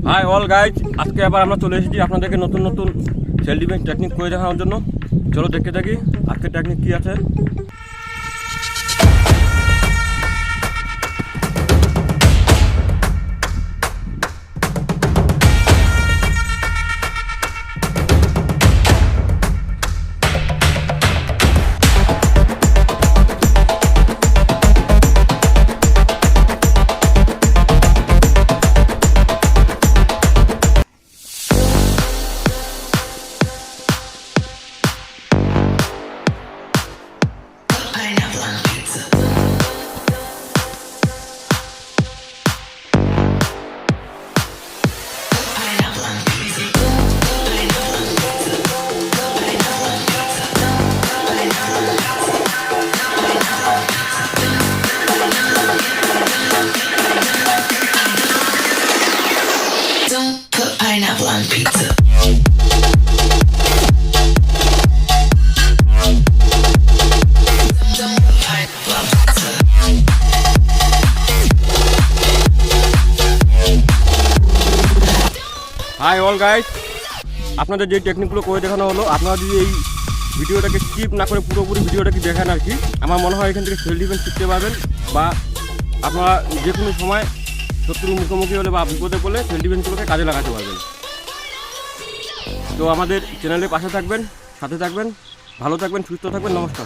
High all guys, আজকে আবার আমরা চলে এসেছি আপনাদেরকে নতুন নতুন সেলফ ডিফেন্স টেকনিক করে দেখানোর জন্য। চলো দেখতে থাকি আজকের টেকনিক কী আছে। Pineapple on pizza. High all guys, আপনাদের যে টেকনিকগুলো করে দেখানো হলো, আপনারা যদি এই ভিডিওটাকে স্কিপ না করে পুরোপুরি ভিডিওটাকে দেখেন আর কি, আমার মনে হয় এখান থেকে সেলফ ডিফেন্স শিখতে পারবেন বা আপনারা যে কোনো সময় শত্রুর মুখোমুখি হলে বা বিপদে পড়লে সেলফ ডিফেন্সগুলোকে কাজে লাগাতে পারবেন। তো আমাদের চ্যানেলের পাশে থাকবেন, সাথে থাকবেন, ভালো থাকবেন, সুস্থ থাকবেন। নমস্কার।